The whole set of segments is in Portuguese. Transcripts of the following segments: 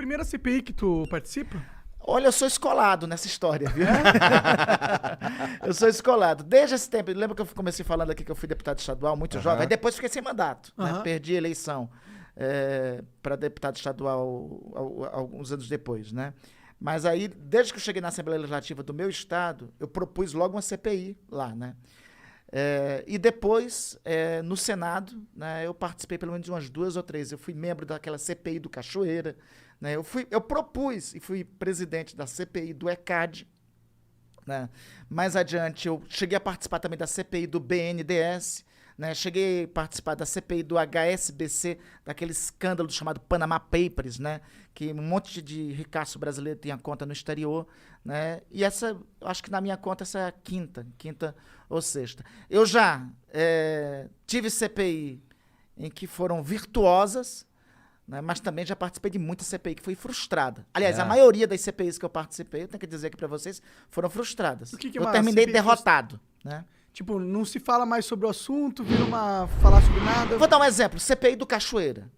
primeira CPI que tu participa? Olha, eu sou escolado nessa história, viu? Eu sou escolado. Desde esse tempo, lembra que eu comecei falando aqui que eu fui deputado estadual muito jovem? Aí depois fiquei sem mandato, né? Perdi a eleição para deputado estadual alguns anos depois, né? Mas aí, desde que eu cheguei na Assembleia Legislativa do meu estado, eu propus logo uma CPI lá, né? E depois, no Senado, né, eu participei pelo menos de umas 2 ou 3. Eu fui membro daquela CPI do Cachoeira, né? Eu propus e fui presidente da CPI do ECAD, né? Mais adiante, eu cheguei a participar também da CPI do BNDES, né? Cheguei a participar da CPI do HSBC, daquele escândalo chamado Panama Papers, né? Que um monte de ricaço brasileiro tinha conta no exterior, né? E essa, eu acho que na minha conta, essa é a quinta ou sexta. Eu já tive CPI em que foram virtuosas, né? Mas também já participei de muita CPI que foi frustrada. Aliás, a maioria das CPIs que eu participei, eu tenho que dizer aqui para vocês, foram frustradas. Eu terminei derrotado, né? Tipo, não se fala mais sobre o assunto, vira falar sobre nada. Vou dar um exemplo, CPI do Cachoeira.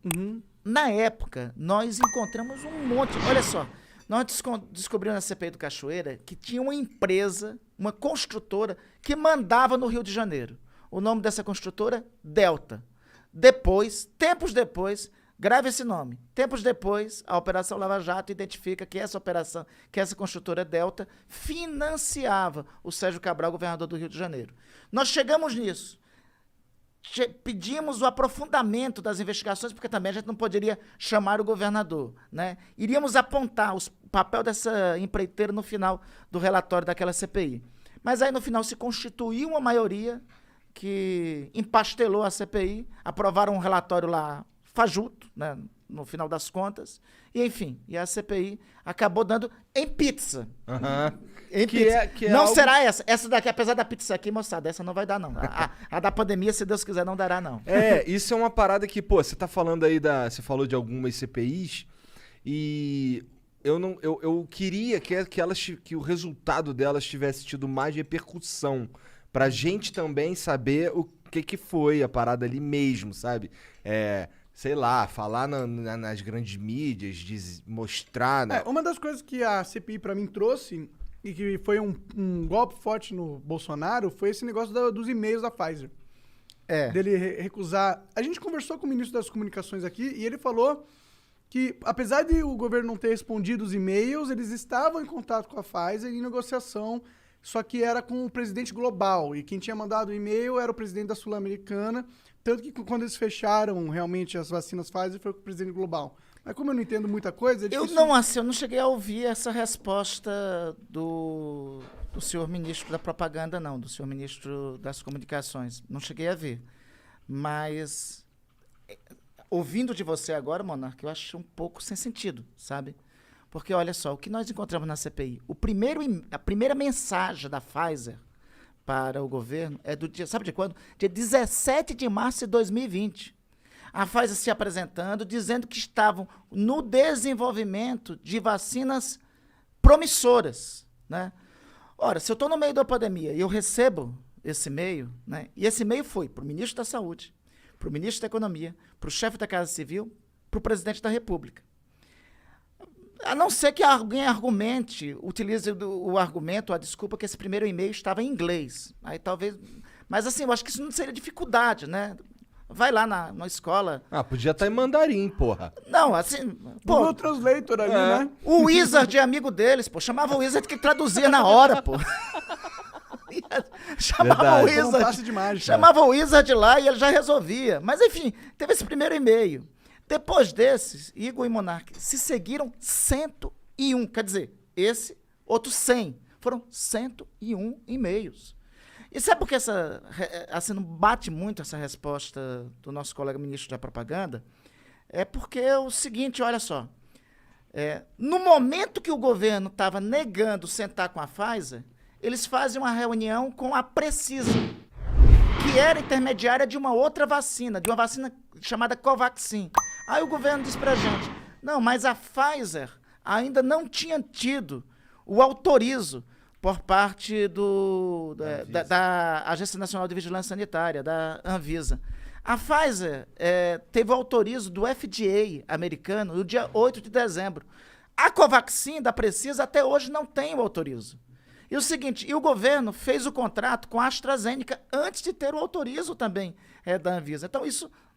Na época, nós encontramos um monte, olha só, nós descobrimos na CPI do Cachoeira que tinha uma empresa, uma construtora, que mandava no Rio de Janeiro. O nome dessa construtora, Delta. Depois, tempos depois, grave esse nome, tempos depois, a Operação Lava Jato identifica que essa construtora Delta financiava o Sérgio Cabral, governador do Rio de Janeiro. Nós chegamos nisso. Pedimos o aprofundamento das investigações, porque também a gente não poderia chamar o governador, né? Iríamos apontar o papel dessa empreiteira no final do relatório daquela CPI. Mas aí, no final, se constituiu uma maioria que empastelou a CPI, aprovaram um relatório lá fajuto, né, no final das contas, e enfim, a CPI acabou dando em pizza. Em pizza. Não algo... será essa daqui, apesar da pizza aqui, moçada, essa não vai dar não. A da pandemia, se Deus quiser, não dará não. Isso é uma parada que, pô, você tá falando aí você falou de algumas CPIs, e eu queria que o resultado delas tivesse tido mais repercussão, pra gente também saber o que foi a parada ali mesmo, sabe? Sei lá, falar nas grandes mídias, mostrar... Né? Uma das coisas que a CPI pra mim trouxe, e que foi um golpe forte no Bolsonaro, foi esse negócio dos e-mails da Pfizer. Dele recusar... A gente conversou com o ministro das Comunicações aqui, e ele falou que, apesar de o governo não ter respondido os e-mails, eles estavam em contato com a Pfizer em negociação, só que era com o presidente global, e quem tinha mandado o e-mail era o presidente da Sul-Americana. Tanto que quando eles fecharam realmente as vacinas Pfizer foi com o presidente global. Mas como eu não entendo muita coisa... É difícil... eu não cheguei a ouvir essa resposta do senhor ministro da propaganda, não. Do senhor ministro das comunicações. Não cheguei a ver. Mas, ouvindo de você agora, Monarca, eu acho um pouco sem sentido, sabe? Porque, olha só, o que nós encontramos na CPI? A primeira mensagem da Pfizer para o governo é do dia, sabe de quando? Dia 17 de março de 2020. A Pfizer se apresentando, dizendo que estavam no desenvolvimento de vacinas promissoras, né? Ora, se eu estou no meio da pandemia e eu recebo esse e-mail, né? E esse e-mail foi para o ministro da Saúde, para o ministro da Economia, para o chefe da Casa Civil, para o presidente da República. A não ser que alguém utilize o argumento, a desculpa que esse primeiro e-mail estava em inglês. Aí talvez... Mas assim, eu acho que isso não seria dificuldade, né? Vai lá na escola... Podia estar em mandarim, porra. Não, assim... Google Translator ali, né? O Wizard é amigo deles, pô. Chamava o Wizard que traduzia na hora, pô. Chamava o Wizard. Chamava o Wizard lá e ele já resolvia. Mas enfim, teve esse primeiro e-mail. Depois desses, Igor e Monark se seguiram 101, quer dizer, esse, outro 100. Foram 101 e-mails. E sabe por que assim, não bate muito essa resposta do nosso colega ministro da Propaganda? É porque é o seguinte, olha só. No momento que o governo estava negando sentar com a Pfizer, eles fazem uma reunião com a Precisa, que era intermediária de uma outra vacina, de uma vacina chamada Covaxin. Aí o governo disse pra gente, não, mas a Pfizer ainda não tinha tido o autorizo por parte da Agência Nacional de Vigilância Sanitária, da Anvisa. A Pfizer teve o autorizo do FDA americano no dia 8 de dezembro. A Covaxin da Precisa até hoje não tem o autorizo. E o seguinte, o governo fez o contrato com a AstraZeneca antes de ter o autorizo também da Anvisa. Então,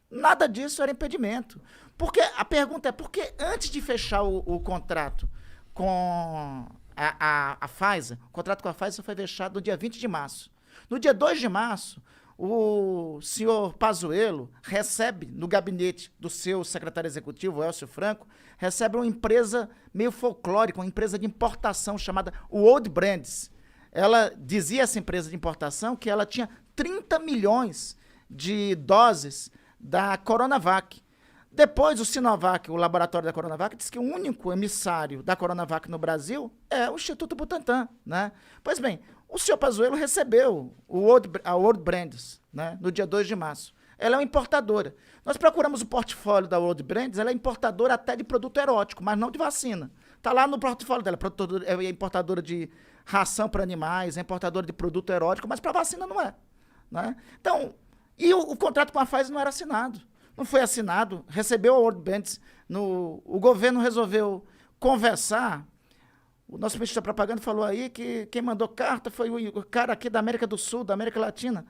nada disso era impedimento. Porque a pergunta é, por que antes de fechar o contrato com a Pfizer, o contrato com a Pfizer foi fechado no dia 20 de março. No dia 2 de março, o senhor Pazuello recebe no gabinete do seu secretário executivo, Elcio Franco, recebe uma empresa meio folclórica, uma empresa de importação chamada World Brands. Ela dizia, essa empresa de importação, que ela tinha 30 milhões de doses da Coronavac. Depois, o Sinovac, o laboratório da Coronavac, disse que o único emissário da Coronavac no Brasil é o Instituto Butantan, né? Pois bem, o senhor Pazuello recebeu a World Brands, né, no dia 2 de março. Ela é uma importadora. Nós procuramos o portfólio da World Brands, ela é importadora até de produto erótico, mas não de vacina. Está lá no portfólio dela, é importadora de ração para animais, é importadora de produto erótico, mas para vacina não é. Né? Então, e o contrato com a Pfizer não era assinado. Não foi assinado, recebeu a World Brands, o governo resolveu conversar. O nosso ministro da propaganda falou aí que quem mandou carta foi o cara aqui da América do Sul, da América Latina.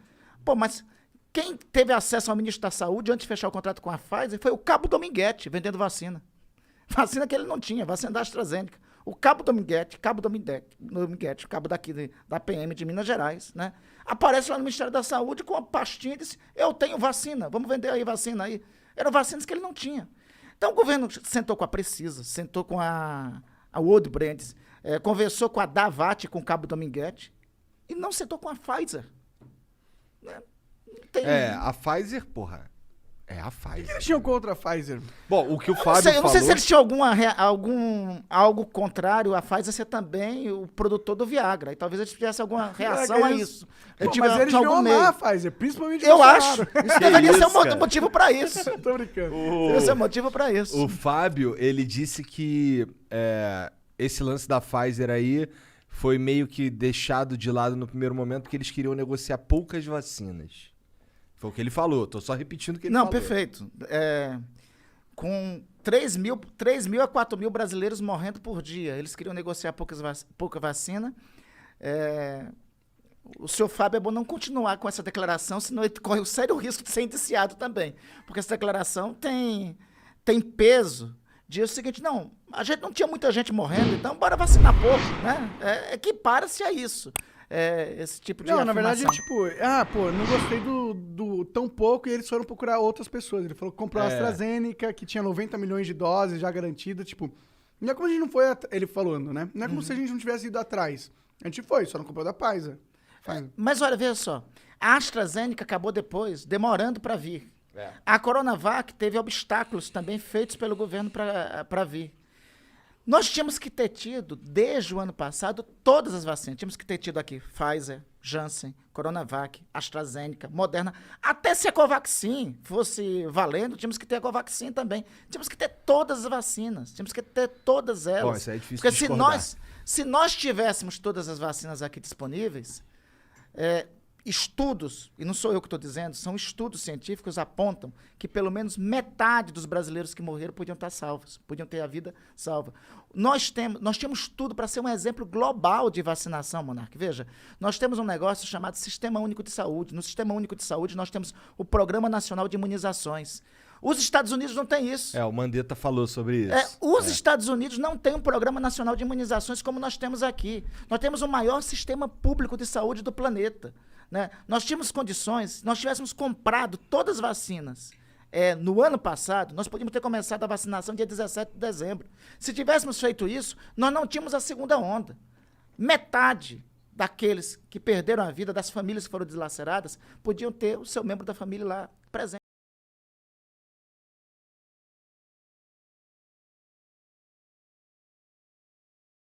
Pô, mas quem teve acesso ao ministro da Saúde antes de fechar o contrato com a Pfizer foi o Cabo Dominguete, vendendo vacina. Vacina que ele não tinha, vacina da AstraZeneca. O Cabo Dominguete, o cabo daqui da PM de Minas Gerais, né? Aparece lá no Ministério da Saúde com uma pastinha e disse, eu tenho vacina, vamos vender aí vacina aí. Eram vacinas que ele não tinha. Então o governo sentou com a Precisa, sentou com a World Brands, conversou com a Davat, com o Cabo Dominguete, e não sentou com a Pfizer. A Pfizer, porra. É a Pfizer. O que eles tinham contra a Pfizer? Bom, o que o Fábio falou... Eu não sei se eles tinham algo contrário a Pfizer ser também o produtor do Viagra. E talvez eles tivessem alguma reação a isso. Mas eles deviam amar a Pfizer, principalmente eu acho. Isso deveria ser um motivo para isso. Tô brincando. Deveria ser um motivo para isso. O Fábio, ele disse que esse lance da Pfizer aí foi meio que deixado de lado no primeiro momento porque eles queriam negociar poucas vacinas. Foi o que ele falou, tô só repetindo o que ele falou. Não, perfeito. Com 3 mil a 4 mil brasileiros morrendo por dia, eles queriam negociar pouca vacina. O senhor Fábio é bom não continuar com essa declaração, senão ele corre o sério risco de ser indiciado também. Porque essa declaração tem peso de o seguinte, não, a gente não tinha muita gente morrendo, então bora vacinar pouco, né? Equipara-se a isso. Esse tipo de afirmação. Na verdade, não gostei do tão pouco e eles foram procurar outras pessoas. Ele falou que comprou a AstraZeneca, que tinha 90 milhões de doses já garantidas, tipo... Não é como a gente não foi... Ele falando, né? Não é como se a gente não tivesse ido atrás. A gente foi, só não comprou da Pfizer. Mas olha, veja só. A AstraZeneca acabou depois, demorando para vir. A Coronavac teve obstáculos também feitos pelo governo para vir. Nós tínhamos que ter tido, desde o ano passado, todas as vacinas. Tínhamos que ter tido aqui Pfizer, Janssen, Coronavac, AstraZeneca, Moderna. Até se a Covaxin fosse valendo, tínhamos que ter a Covaxin também. Tínhamos que ter todas as vacinas. Tínhamos que ter todas elas. Bom, isso é difícil porque de discordar. se nós tivéssemos todas as vacinas aqui disponíveis, estudos, e não sou eu que estou dizendo, são estudos científicos, apontam que pelo menos metade dos brasileiros que morreram podiam estar salvos, podiam ter a vida salva. Nós temos tudo para ser um exemplo global de vacinação, Monark. Veja, nós temos um negócio chamado Sistema Único de Saúde. No Sistema Único de Saúde, nós temos o Programa Nacional de Imunizações. Os Estados Unidos não têm isso. O Mandetta falou sobre isso. Os Estados Unidos não têm um Programa Nacional de Imunizações como nós temos aqui. Nós temos o maior sistema público de saúde do planeta. Né? Nós tínhamos condições, se nós tivéssemos comprado todas as vacinas no ano passado, nós podíamos ter começado a vacinação dia 17 de dezembro. Se tivéssemos feito isso, nós não tínhamos a segunda onda. Metade daqueles que perderam a vida, das famílias que foram deslaceradas, podiam ter o seu membro da família lá presente.